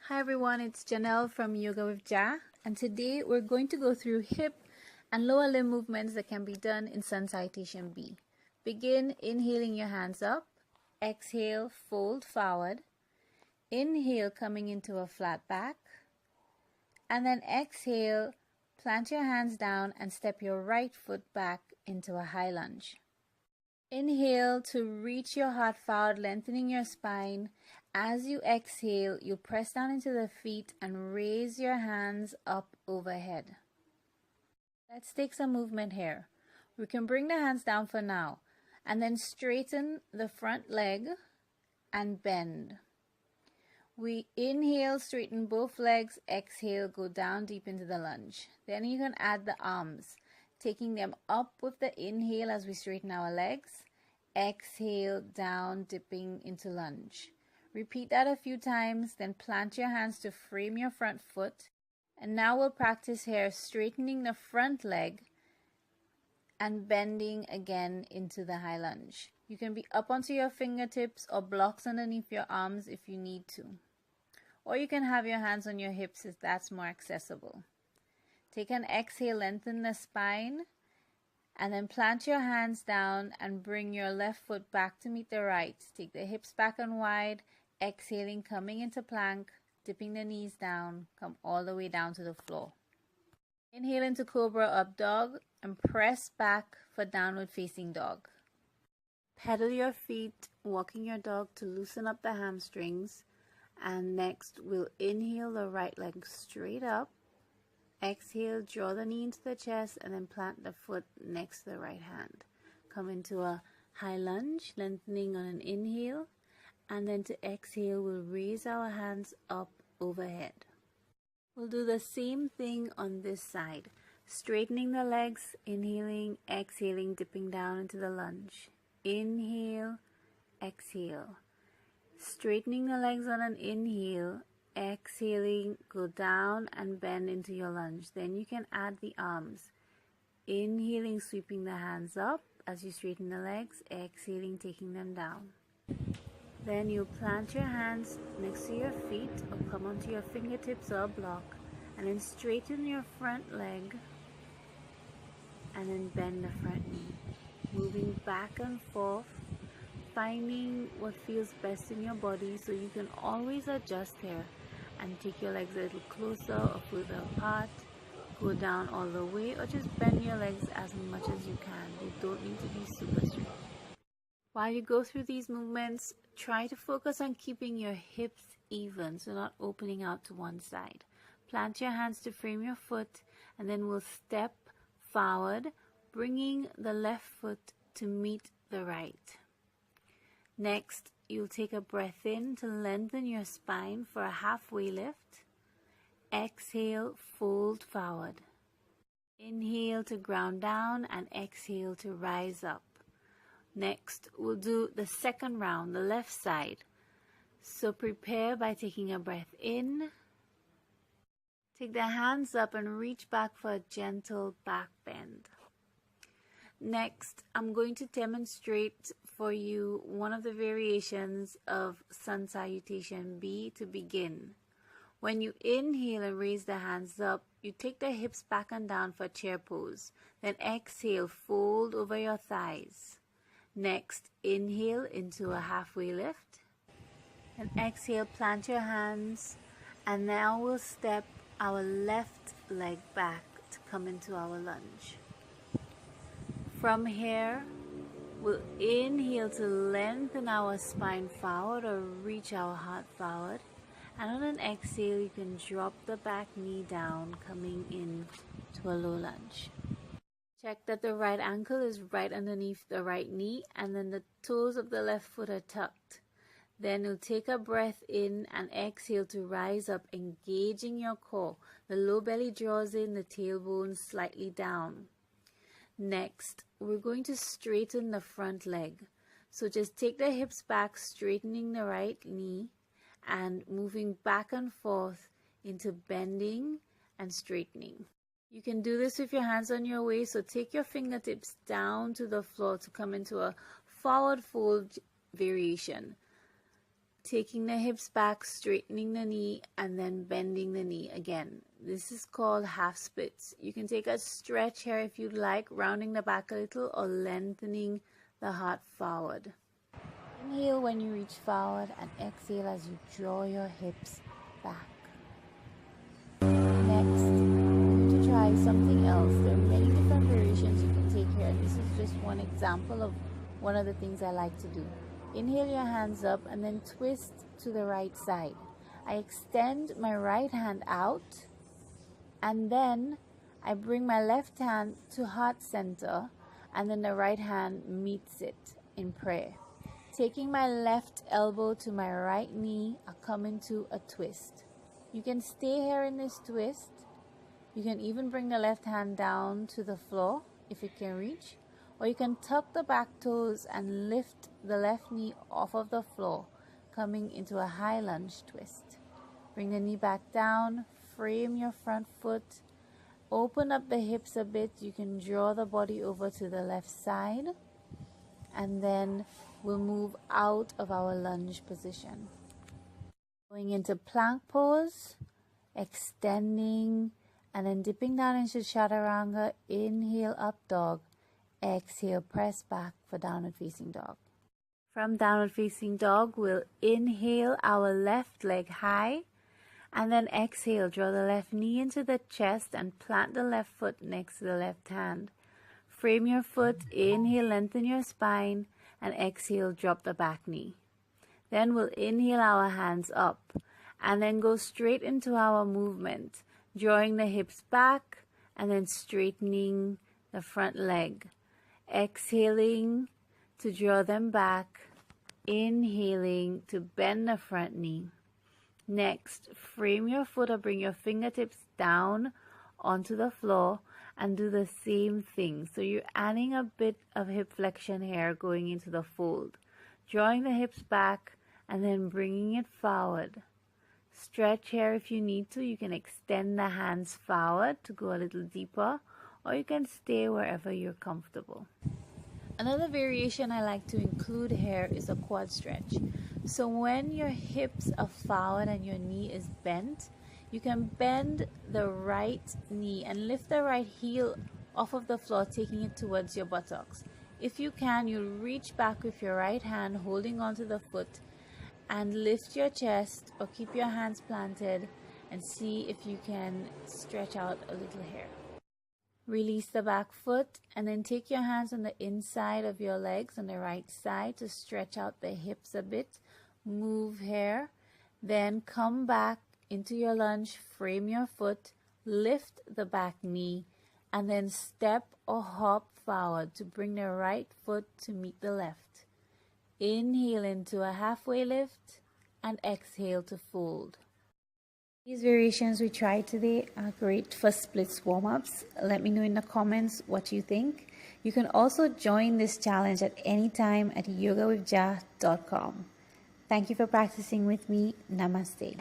Hi everyone, it's Janelle from Yoga with Ja, and today we're going to go through hip and lower limb movements that can be done in Sun Salutation B. Begin inhaling your hands up, exhale, fold forward, inhale coming into a flat back, and then exhale, plant your hands down and step your right foot back into a high lunge. Inhale to reach your heart forward, lengthening your spine. As you exhale, you press down into the feet and raise your hands up overhead. Let's take some movement here. We can bring the hands down for now and then straighten the front leg and bend. We inhale, straighten both legs, exhale, go down deep into the lunge. Then you can add the arms, taking them up with the inhale as we straighten our legs. Exhale, down, dipping into lunge. Repeat that a few times, then plant your hands to frame your front foot. And now we'll practice here, straightening the front leg and bending again into the high lunge. You can be up onto your fingertips or blocks underneath your arms if you need to. Or you can have your hands on your hips if that's more accessible. Take an exhale, lengthen the spine, and then plant your hands down and bring your left foot back to meet the right. Take the hips back and wide, exhaling, coming into plank, dipping the knees down, come all the way down to the floor. Inhale into Cobra Up Dog and press back for Downward Facing Dog. Pedal your feet, walking your dog to loosen up the hamstrings. And next, we'll inhale the right leg straight up. Exhale, draw the knee into the chest and then plant the foot next to the right hand. Come into a high lunge, lengthening on an inhale. And then to exhale, we'll raise our hands up overhead. We'll do the same thing on this side. Straightening the legs, inhaling, exhaling, dipping down into the lunge. Inhale, exhale. Straightening the legs on an inhale, exhaling, go down and bend into your lunge. Then you can add the arms. Inhaling, sweeping the hands up as you straighten the legs, exhaling, taking them down. Then you plant your hands next to your feet or come onto your fingertips or block, and then straighten your front leg and then bend the front knee. Moving back and forth, finding what feels best in your body, so you can always adjust here and take your legs a little closer or further apart, go down all the way, or just bend your legs as much as you can. They don't need to be super straight. While you go through these movements, try to focus on keeping your hips even, so not opening out to one side. Plant your hands to frame your foot, and then we'll step forward, bringing the left foot to meet the right. Next, you'll take a breath in to lengthen your spine for a halfway lift. Exhale, fold forward. Inhale to ground down and exhale to rise up. Next, we'll do the second round, the left side. So prepare by taking a breath in. Take the hands up and reach back for a gentle back bend. Next, I'm going to demonstrate for you one of the variations of Sun Salutation B to begin. When you inhale and raise the hands up, you take the hips back and down for chair pose. Then exhale, fold over your thighs. Next, inhale into a halfway lift. And exhale, plant your hands. And now we'll step our left leg back to come into our lunge. From here, we'll inhale to lengthen our spine forward or reach our heart forward. And on an exhale, you can drop the back knee down, coming in to a low lunge. Check that the right ankle is right underneath the right knee, and then the toes of the left foot are tucked. Then you'll take a breath in and exhale to rise up, engaging your core. The low belly draws in, the tailbone slightly down. Next, we're going to straighten the front leg. So just take the hips back, straightening the right knee and moving back and forth into bending and straightening. You can do this with your hands on your waist, so take your fingertips down to the floor to come into a forward fold variation. taking the hips back, straightening the knee, and then bending the knee again. This is called half splits. You can take a stretch here if you'd like, rounding the back a little or lengthening the heart forward. Inhale when you reach forward and exhale as you draw your hips back. Next, we're going to try something else. There are many different variations you can take here, and this is just one example of one of the things I like to do. Inhale your hands up and then twist to the right side. I extend my right hand out and then I bring my left hand to heart center and then the right hand meets it in prayer. Taking my left elbow to my right knee, I come into a twist. You can stay here in this twist. You can even bring the left hand down to the floor if you can reach. Or you can tuck the back toes and lift the left knee off of the floor, coming into a high lunge twist. Bring the knee back down, frame your front foot, open up the hips a bit. You can draw the body over to the left side, and then we'll move out of our lunge position. Going into plank pose, extending, and then dipping down into chaturanga. Inhale, up dog. Exhale, press back for downward facing dog. From downward facing dog, we'll inhale our left leg high and then exhale, draw the left knee into the chest and plant the left foot next to the left hand. Frame your foot, inhale, lengthen your spine, and exhale, drop the back knee. Then we'll inhale our hands up and then go straight into our movement, drawing the hips back and then straightening the front leg. Exhaling to draw them back, inhaling to bend the front knee. Next, frame your foot or bring your fingertips down onto the floor and do the same thing. So you're adding a bit of hip flexion here going into the fold. Drawing the hips back and then bringing it forward. Stretch here if you need to. You can extend the hands forward to go a little deeper, or you can stay wherever you're comfortable. Another variation I like to include here is a quad stretch. So when your hips are forward and your knee is bent, you can bend the right knee and lift the right heel off of the floor, taking it towards your buttocks. If you can, you'll reach back with your right hand holding onto the foot and lift your chest or keep your hands planted and see if you can stretch out a little here. Release the back foot and then take your hands on the inside of your legs on the right side to stretch out the hips a bit. Move here, then come back into your lunge, frame your foot, lift the back knee, and then step or hop forward to bring the right foot to meet the left. Inhale into a halfway lift and exhale to fold. These variations we tried today are great for splits warm-ups. Let me know in the comments what you think. You can also join this challenge at any time at YogawithJa.com. Thank you for practicing with me. Namaste.